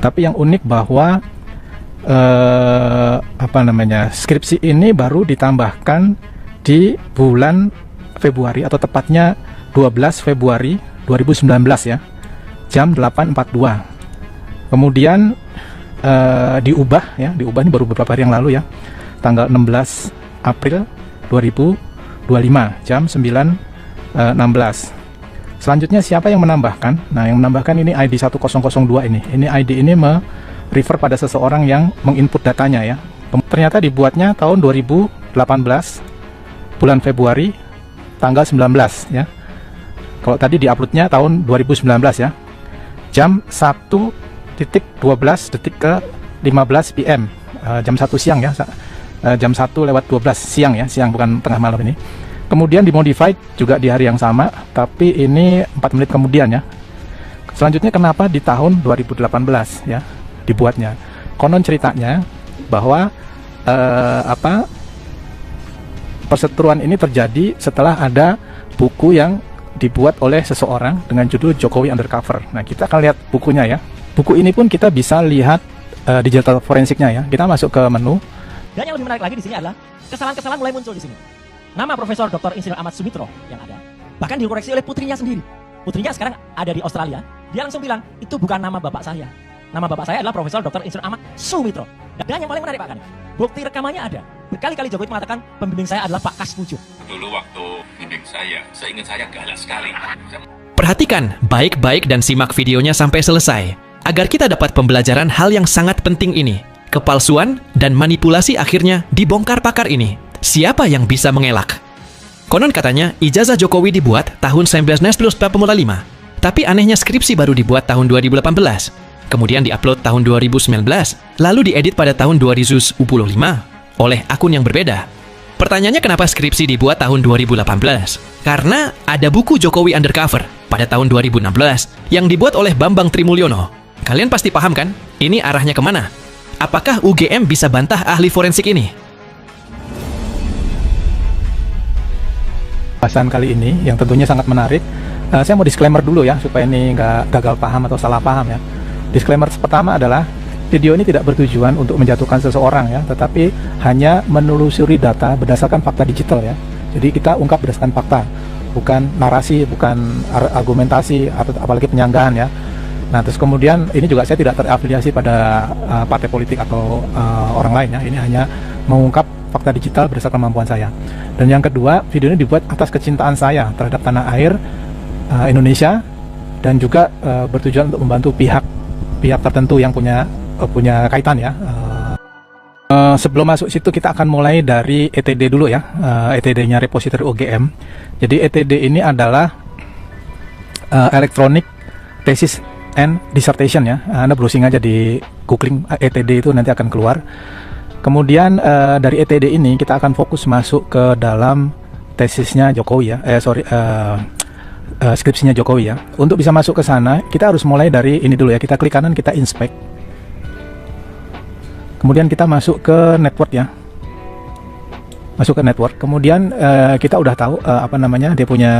Tapi yang unik bahwa skripsi ini baru ditambahkan di bulan Februari atau tepatnya 12 Februari 2019 ya, jam 8.42. Kemudian diubah ini baru beberapa hari yang lalu ya, tanggal 16 April 2025 jam 9.16. Selanjutnya siapa yang menambahkan? Nah, yang menambahkan ini ID 1002 ini. Ini ID ini refer pada seseorang yang menginput datanya ya. Ternyata dibuatnya tahun 2018 bulan Februari tanggal 19 ya. Kalau tadi diuploadnya tahun 2019 ya, jam 1.12 detik ke 15 PM, jam 1 siang ya, jam 1:12 siang ya, siang bukan tengah malam ini. Kemudian dimodified juga di hari yang sama, tapi ini 4 menit kemudian ya. Selanjutnya kenapa di tahun 2018 ya dibuatnya? Konon ceritanya bahwa perseteruan ini terjadi setelah ada buku yang dibuat oleh seseorang dengan judul Jokowi Undercover. Nah, kita akan lihat bukunya ya. Buku ini pun kita bisa lihat digital forensiknya ya. Kita masuk ke menu. Dan yang lebih menarik lagi di sini adalah kesalahan-kesalahan mulai muncul di sini. Nama Profesor Dr. Insinyur Ahmad Sumitro yang ada bahkan dikoreksi oleh putrinya sendiri. Putrinya sekarang ada di Australia. Dia langsung bilang, itu bukan nama bapak saya. Nama bapak saya adalah Profesor Dr. Insinyur Ahmad Sumitro. Dan yang paling menarik Pak Kan, bukti rekamannya ada. Berkali-kali Jokowi mengatakan pembimbing saya adalah Pak Kaspujo. Dulu waktu bimbing saya ingat saya galak sekali. Perhatikan baik-baik dan simak videonya sampai selesai, agar kita dapat pembelajaran hal yang sangat penting ini. Kepalsuan dan manipulasi akhirnya dibongkar pakar ini. Siapa yang bisa mengelak? Konon katanya ijazah Jokowi dibuat tahun 1945, tapi anehnya skripsi baru dibuat tahun 2018. Kemudian diupload tahun 2019, lalu diedit pada tahun 2025 oleh akun yang berbeda. Pertanyaannya kenapa skripsi dibuat tahun 2018? Karena ada buku Jokowi Undercover pada tahun 2016 yang dibuat oleh Bambang Trimulyono. Kalian pasti paham kan? Ini arahnya kemana? Apakah UGM bisa bantah ahli forensik ini? Bahasan kali ini yang tentunya sangat menarik. Saya mau disclaimer dulu ya, supaya ini nggak gagal paham atau salah paham ya. Disclaimer pertama adalah video ini tidak bertujuan untuk menjatuhkan seseorang ya, tetapi hanya menelusuri data berdasarkan fakta digital ya. Jadi kita ungkap berdasarkan fakta, bukan narasi, bukan argumentasi atau apalagi penyanggahan ya. Nah, terus kemudian ini juga saya tidak terafiliasi pada partai politik atau orang lain ya. Ini hanya mengungkap fakta digital berdasarkan kemampuan saya. Dan yang kedua, video ini dibuat atas kecintaan saya terhadap tanah air Indonesia, dan juga bertujuan untuk membantu pihak tertentu yang punya kaitan ya. Sebelum masuk situ kita akan mulai dari ETD dulu ya, ETD-nya repository UGM. Jadi ETD ini adalah Electronic Thesis and Dissertation ya. Anda browsing aja di googling ETD itu nanti akan keluar. Kemudian dari ETD ini kita akan fokus masuk ke dalam tesisnya Jokowi ya, skripsinya Jokowi ya. Untuk bisa masuk ke sana kita harus mulai dari ini dulu ya. Kita klik kanan, kita inspect. Kemudian kita masuk ke network ya. Masuk ke network. Kemudian kita udah tahu dia punya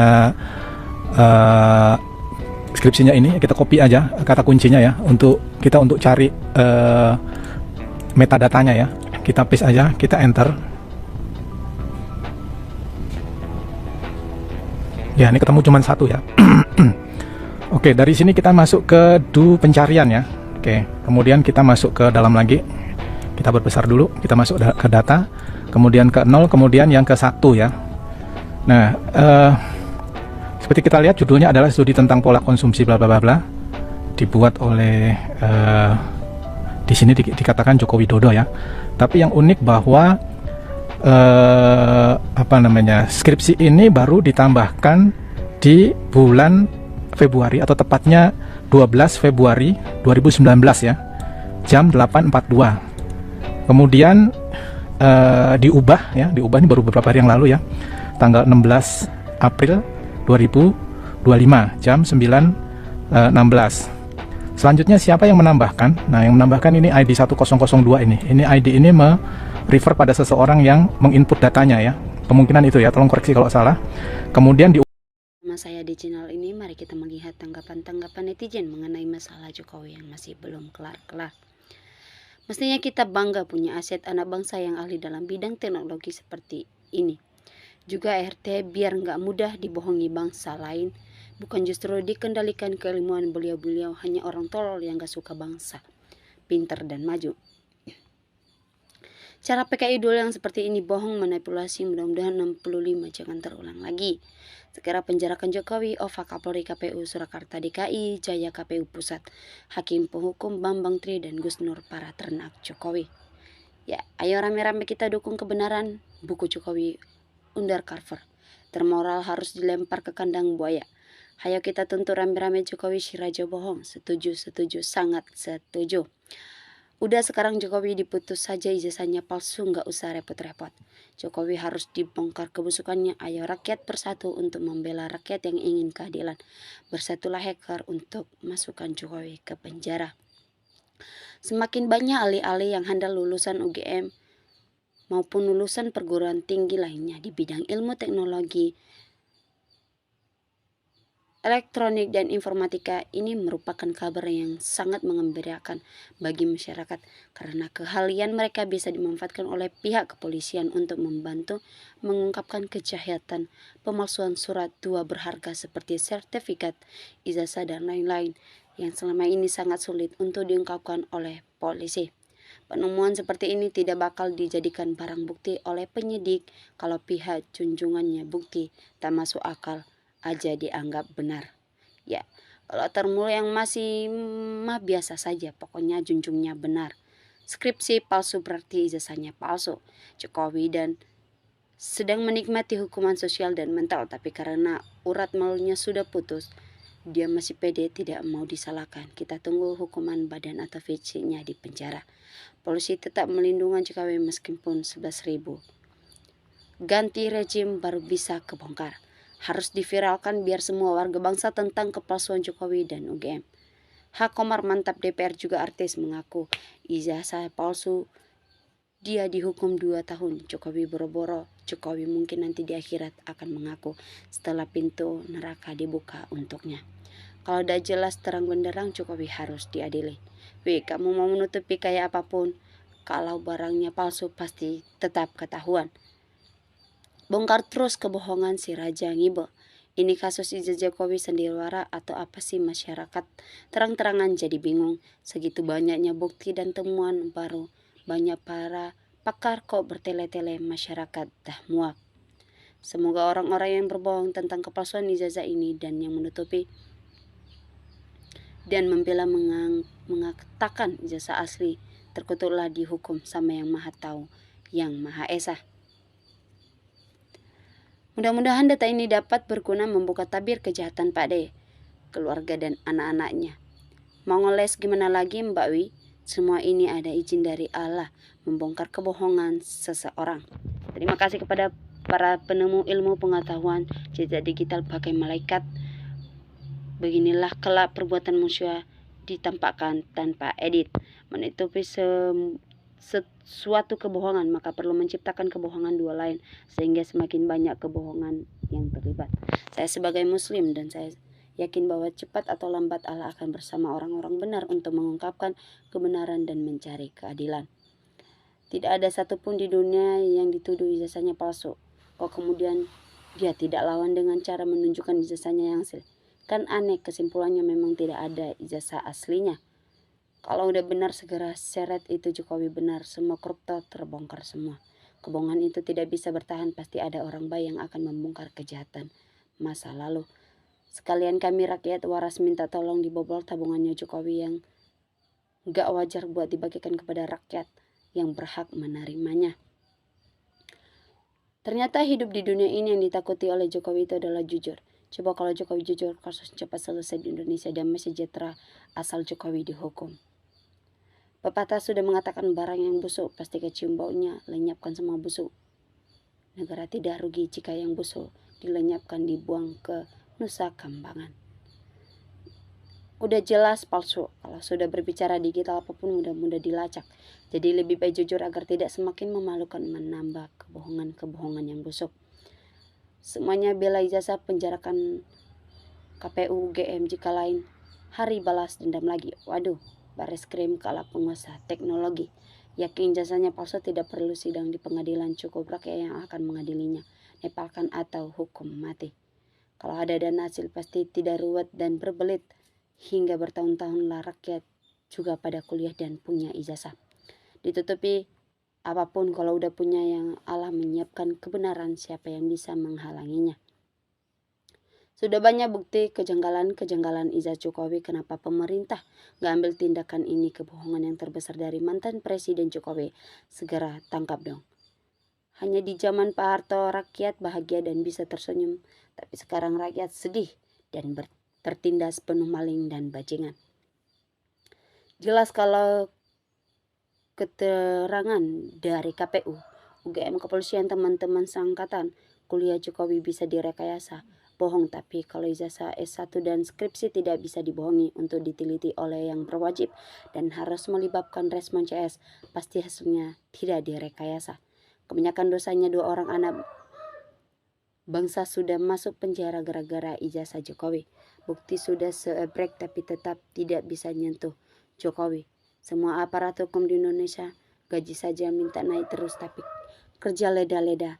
skripsinya ini. Kita copy aja kata kuncinya ya untuk cari metadatanya ya. Kita paste aja, kita enter. Ya, ini ketemu cuma satu ya. Oke, dari sini kita masuk ke do pencarian ya. Oke, kemudian kita masuk ke dalam lagi. Kita berbesar dulu, kita masuk ke data, kemudian ke 0, kemudian yang ke 1 ya. Nah, seperti kita lihat judulnya adalah studi tentang pola konsumsi bla bla bla bla. Dibuat oleh di sini dikatakan Joko Widodo ya. Tapi yang unik bahwa skripsi ini baru ditambahkan di bulan Februari atau tepatnya 12 Februari 2019 ya, jam 8.42. Kemudian diubah ini baru beberapa hari yang lalu ya, tanggal 16 April 2025 jam 9.16. Selanjutnya siapa yang menambahkan? Nah, yang menambahkan ini ID 1002 ini. Ini ID ini refer pada seseorang yang menginput datanya ya. Kemungkinan itu ya, tolong koreksi kalau salah. Kemudian Nama saya di channel ini, mari kita melihat tanggapan-tanggapan netizen mengenai masalah Jokowi yang masih belum kelar-kelar. Mestinya kita bangga punya aset anak bangsa yang ahli dalam bidang teknologi seperti ini. Juga RT biar nggak mudah dibohongi bangsa lain, bukan justru dikendalikan keilmuan beliau-beliau, hanya orang tolol yang gak suka bangsa pintar dan maju. Cara PKI dulu yang seperti ini bohong, manipulasi, mudah-mudahan 65 jangan terulang lagi. Segera penjarakan Jokowi, OVA Kapolri KPU Surakarta DKI, Jaya KPU Pusat, Hakim Penghukum Bambang Tri dan Gus Nur para ternak Jokowi. Ya, ayo rame-rame kita dukung kebenaran. Buku Jokowi undercover, termoral harus dilempar ke kandang buaya. Hayo kita tuntut rame-rame Jokowi si raja bohong. Setuju, sangat setuju. Udah sekarang Jokowi diputus saja ijazahnya palsu, nggak usah repot-repot. Jokowi harus dibongkar kebusukannya. Ayo rakyat bersatu untuk membela rakyat yang ingin keadilan. Bersatulah hacker untuk masukkan Jokowi ke penjara. Semakin banyak alih-alih yang handal lulusan UGM maupun lulusan perguruan tinggi lainnya di bidang ilmu teknologi, elektronik dan informatika. Ini merupakan kabar yang sangat mengembirakan bagi masyarakat karena keahlian mereka bisa dimanfaatkan oleh pihak kepolisian untuk membantu mengungkapkan kejahatan pemalsuan surat 2 berharga seperti sertifikat, ijazah dan lain-lain yang selama ini sangat sulit untuk diungkapkan oleh polisi. Penemuan seperti ini tidak bakal dijadikan barang bukti oleh penyidik kalau pihak junjungannya bukti tak masuk akal aja dianggap benar. Ya, kalau termul yang masih mah biasa saja, pokoknya junjungnya benar. Skripsi palsu berarti ijazahnya palsu. Jokowi dan sedang menikmati hukuman sosial dan mental, tapi karena urat malunya sudah putus, dia masih pede tidak mau disalahkan. Kita tunggu hukuman badan atau fisiknya di penjara. Polisi tetap melindungi Jokowi meskipun 11.000. Ganti rejim baru bisa kebongkar. Harus diviralkan biar semua warga bangsa tentang kepalsuan Jokowi dan UGM. Hak Komar mantap, DPR juga artis mengaku ijazah palsu. Dia dihukum 2 tahun. Jokowi boro-boro. Jokowi mungkin nanti di akhirat akan mengaku setelah pintu neraka dibuka untuknya. Kalau udah jelas terang benderang, Jokowi harus diadili. Wih, kamu mau menutupi kayak apapun, kalau barangnya palsu pasti tetap ketahuan. Bongkar terus kebohongan si Raja Ngibo. Ini kasus ijazah Jokowi sandiwara atau apa sih masyarakat? Terang-terangan jadi bingung. Segitu banyaknya bukti dan temuan baru. Banyak para pakar kok bertele-tele, masyarakat dah muak. Semoga orang-orang yang berbohong tentang kepalsuan ijazah ini dan yang menutupi dan membela mengatakan ijazah asli terkutuklah dihukum sama yang maha tahu, yang maha esa. Mudah-mudahan data ini dapat berguna membuka tabir kejahatan Pak D, keluarga dan anak-anaknya. Mau ngeles gimana lagi Mbak Wi? Semua ini ada izin dari Allah membongkar kebohongan seseorang. Terima kasih kepada para penemu ilmu pengetahuan jejak digital pakai malaikat. Beginilah kelak perbuatan manusia ditampakkan tanpa edit. Menutupi sesuatu kebohongan, maka perlu menciptakan kebohongan dua lain, sehingga semakin banyak kebohongan yang terlibat. Saya sebagai muslim dan saya yakin bahwa cepat atau lambat Allah akan bersama orang-orang benar untuk mengungkapkan kebenaran dan mencari keadilan. Tidak ada satupun di dunia yang dituduh ijazahnya palsu. Kok kemudian dia tidak lawan dengan cara menunjukkan ijazahnya yang asli? Kan aneh, kesimpulannya memang tidak ada ijazah aslinya. Kalau udah benar segera seret itu Jokowi benar, semua koruptor terbongkar semua. Kebohongan itu tidak bisa bertahan, pasti ada orang baik yang akan membongkar kejahatan masa lalu. Sekalian kami rakyat waras minta tolong dibobol tabungannya Jokowi yang gak wajar buat dibagikan kepada rakyat yang berhak menerimanya. Ternyata hidup di dunia ini yang ditakuti oleh Jokowi itu adalah jujur. Coba kalau Jokowi jujur, kasus cepat selesai di Indonesia, damai sejahtera asal Jokowi dihukum. Pepatah sudah mengatakan barang yang busuk pasti kecium baunya, lenyapkan semua busuk. Negara tidak rugi jika yang busuk dilenyapkan, dibuang ke Nusa Kambangan. Udah jelas palsu, kalau sudah berbicara digital apapun mudah-mudah dilacak. Jadi lebih baik jujur agar tidak semakin memalukan menambah kebohongan-kebohongan yang busuk. Semuanya bela ijazah, penjarakan KPU UGM jika lain hari balas dendam lagi. Waduh, Bareskrim kalah penguasa teknologi. Yakin jasanya palsu tidak perlu sidang di pengadilan, cukup rakyat yang akan mengadilinya. Nepalkan atau hukum mati. Kalau ada dana hasil pasti tidak ruwet dan berbelit. Hingga bertahun-tahun lah rakyat juga pada kuliah dan punya ijazah. Ditutupi apapun kalau udah punya yang Allah menyiapkan kebenaran, siapa yang bisa menghalanginya. Sudah banyak bukti kejanggalan ijazah Jokowi. Kenapa pemerintah gak ambil tindakan ini? Kebohongan yang terbesar dari mantan Presiden Jokowi. Segera tangkap dong. Hanya di zaman Pak Harto rakyat bahagia dan bisa tersenyum. Tapi sekarang rakyat sedih dan tertindas penuh maling dan bajingan. Jelas kalau keterangan dari KPU, UGM kepolisian, teman-teman seangkatan, kuliah Jokowi bisa direkayasa. Bohong, tapi kalau ijazah S1 dan skripsi tidak bisa dibohongi untuk diteliti oleh yang berwajib dan harus melibatkan respon CS, pasti hasilnya tidak direkayasa. Kebanyakan dosanya 2 orang anak bangsa sudah masuk penjara gara-gara ijazah Jokowi. Bukti sudah seebrek tapi tetap tidak bisa nyentuh Jokowi. Semua aparat hukum di Indonesia gaji saja minta naik terus, tapi kerja leda-leda.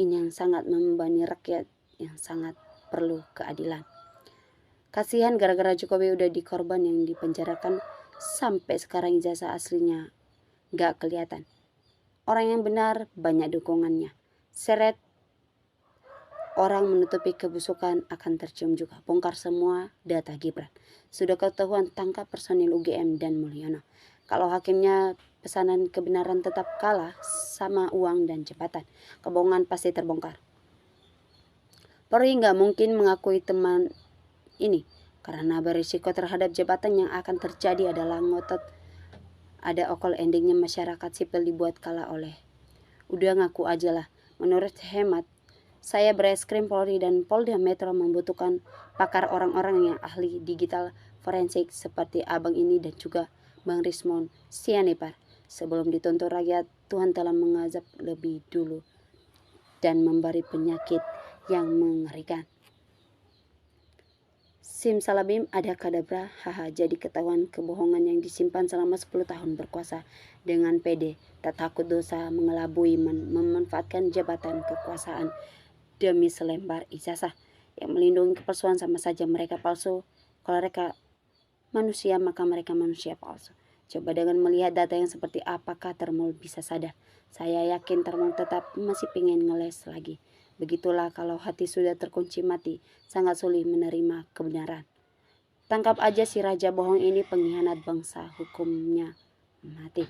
Ini yang sangat membebani rakyat yang sangat perlu keadilan. Kasihan gara-gara Jokowi udah dikorban yang dipenjarakan sampai sekarang ijazah aslinya gak kelihatan. Orang yang benar banyak dukungannya. Seret orang menutupi kebusukan akan tercium juga. Bongkar semua data Gibran. Sudah ketahuan, tangkap personil UGM dan Mulyono. Kalau hakimnya pesanan kebenaran tetap kalah sama uang dan jabatan, kebohongan pasti terbongkar. Polri nggak mungkin mengakui teman ini karena berisiko terhadap jabatan. Yang akan terjadi adalah ngotot ada okol endingnya masyarakat sipil dibuat kalah oleh. Udah ngaku aja lah. Menurut hemat saya, Bareskrim Polri dan Polda Metro membutuhkan pakar orang-orang yang ahli digital forensik seperti abang ini dan juga Bang Rismon Sianipar. Sebelum dituntut rakyat, Tuhan telah mengazab lebih dulu dan memberi penyakit yang mengerikan. Simsalabim ada kadabra, haha, jadi ketahuan kebohongan yang disimpan selama 10 tahun berkuasa dengan pede, tak takut dosa, mengelabui, memanfaatkan jabatan kekuasaan demi selembar ijazah yang melindungi kepalsuan. Sama saja mereka palsu. Kalau mereka manusia, maka mereka manusia palsu. Coba dengan melihat data yang seperti apakah Termul bisa sadar. Saya yakin Termul tetap masih pengen ngeles lagi. Begitulah kalau hati sudah terkunci mati, sangat sulit menerima kebenaran. Tangkap aja si raja bohong ini, pengkhianat bangsa, hukumnya mati.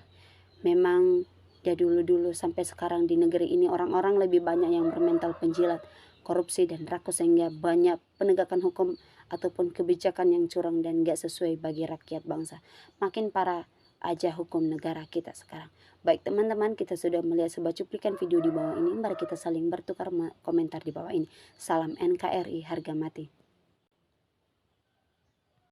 Memang dari dulu-dulu sampai sekarang di negeri ini orang-orang lebih banyak yang bermental penjilat, korupsi dan rakus, sehingga banyak penegakan hukum ataupun kebijakan yang curang dan gak sesuai bagi rakyat bangsa. Makin parah aja hukum negara kita sekarang. Baik teman-teman, kita sudah melihat sebuah cuplikan video di bawah ini. Mari kita saling bertukar komentar di bawah ini. Salam NKRI, harga mati.